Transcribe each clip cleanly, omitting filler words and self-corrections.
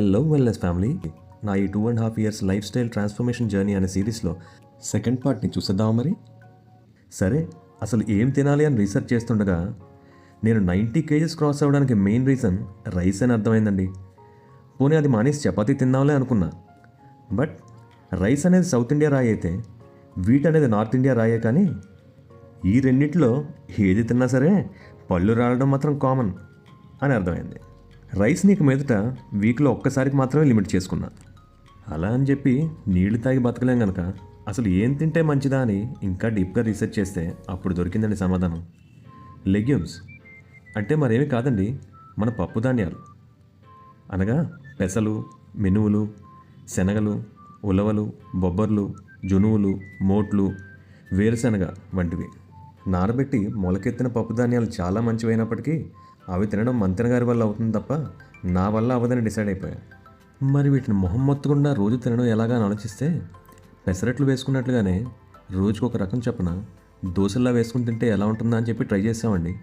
Hello wellness family. నా ఈ 2.5 years life style transformation journey అనే సిరీస్లో సెకండ్ పార్ట్ని చూసేద్దామా మరి? సరే, అసలు ఏం తినాలి అని రీసెర్చ్ చేస్తుండగా నేను 90 kgs క్రాస్ అవ్వడానికి మెయిన్ రీజన్ రైస్ అని అర్థమైందండి. పోనీ అది మానేసి చపాతీ తిందాంలే అనుకున్నా. బట్ రైస్ అనేది సౌత్ ఇండియా రాయి అయితే వీట్ అనేది నార్త్ ఇండియా రాయే. కానీ ఈ రెండింటిలో ఏది తిన్నా సరే పళ్ళు రావడం మాత్రం కామన్ అని అర్థమైంది. రైస్ నీకు మీదట వీక్లో ఒక్కసారికి మాత్రమే లిమిట్ చేసుకున్నా. అలా అని చెప్పి నీళ్లు తాగి బతకలేం కనుక అసలు ఏం తింటే మంచిదా అని ఇంకా డీప్గా రీసెర్చ్ చేస్తే అప్పుడు దొరికిందండి సమాధానం. లెగ్యూమ్స్ అంటే మరేమీ కాదండి, మన పప్పు ధాన్యాలు అనగా పెసలు, మినువులు, శనగలు, ఉలవలు, బొబ్బర్లు, జునువులు, మోట్లు, వేరుశనగ వంటివి. నానబెట్టి మొలకెత్తిన పప్పు ధాన్యాలు చాలా మంచివైనప్పటికీ అవి తినడం మంతెన గారి వల్ల అవుతుంది తప్ప నా వల్ల అవ్వదని డిసైడ్ అయిపోయా. మరి వీటిని మొహం మొత్తకుండా రోజు తినడం ఎలాగా అని ఆలోచిస్తే పెసరట్లు వేసుకున్నట్లుగానే రోజుకు ఒక రకం చొప్పున దోశల్లా వేసుకుని తింటే ఎలా ఉంటుందా అని చెప్పి ట్రై చేసామండి.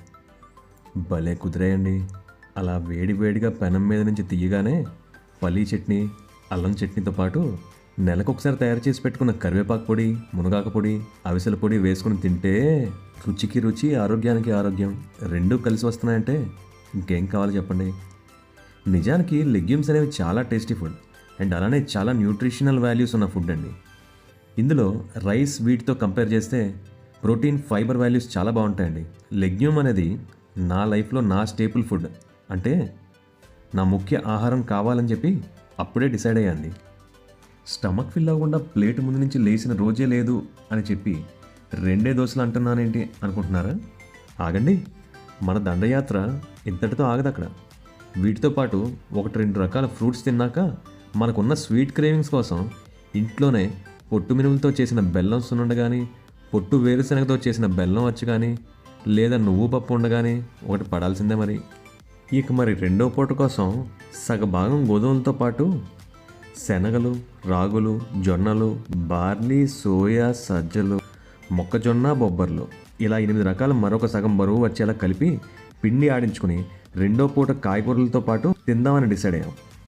భలే కుదిరాయండి. అలా వేడి వేడిగా పెనం మీద నుంచి తీయగానే పల్లీ చట్నీ, అల్లం చట్నీతో పాటు నెలకొకసారి తయారు చేసి పెట్టుకున్న కరివేపాకు పొడి, మునగాకు పొడి, అవిసెల పొడి వేసుకుని తింటే రుచికి రుచి, ఆరోగ్యానికి ఆరోగ్యం రెండూ కలిసి వస్తున్నాయంటే ఇంకేం కావాలి చెప్పండి. నిజానికి లెగ్యూమ్స్ అనేవి చాలా టేస్టీ ఫుడ్ అండ్ అలానే చాలా న్యూట్రిషనల్ వాల్యూస్ ఉన్న ఫుడ్ అండి. ఇందులో రైస్, వీటితో కంపేర్ చేస్తే ప్రోటీన్, ఫైబర్ వాల్యూస్ చాలా బాగుంటాయండి. లెగ్యూమ్ అనేది నా లైఫ్లో నా స్టేపుల్ ఫుడ్, అంటే నా ముఖ్య ఆహారం కావాలని చెప్పి అప్పుడే డిసైడ్ అయ్యాండి. స్టమక్ ఫిల్ అవ్వకుండా ప్లేట్ ముందు నుంచి లేచిన రోజే లేదు అని చెప్పి 2 దోశలు అంటున్నానేంటి అనుకుంటున్నారా? ఆగండి, మన దండయాత్ర ఇంతటితో ఆగదు అక్కడ. వీటితో పాటు 1-2 రకాల ఫ్రూట్స్ తిన్నాక మనకున్న స్వీట్ క్రేవింగ్స్ కోసం ఇంట్లోనే పొట్టు మినుములతో చేసిన బెల్లం సున్నుండ కానీ, పొట్టు వేరుశనగతో చేసిన బెల్లం అచ్చు కానీ, లేదా నువ్వు పప్పు ఉండగానే ఒకటి పడాల్సిందే మరి. ఇక మరి రెండో పూట కోసం సగభాగం గోధుమలతో పాటు శనగలు, రాగులు, జొన్నలు, బార్లీ, సోయా, సజ్జలు, మొక్కజొన్న, బొబ్బర్లు ఇలా 8 రకాల మరొక సగం బరువు వచ్చేలా కలిపి పిండి ఆడించుకుని రెండో పూట కాయగూరలతో పాటు తిందామని డిసైడ్ అయ్యాం.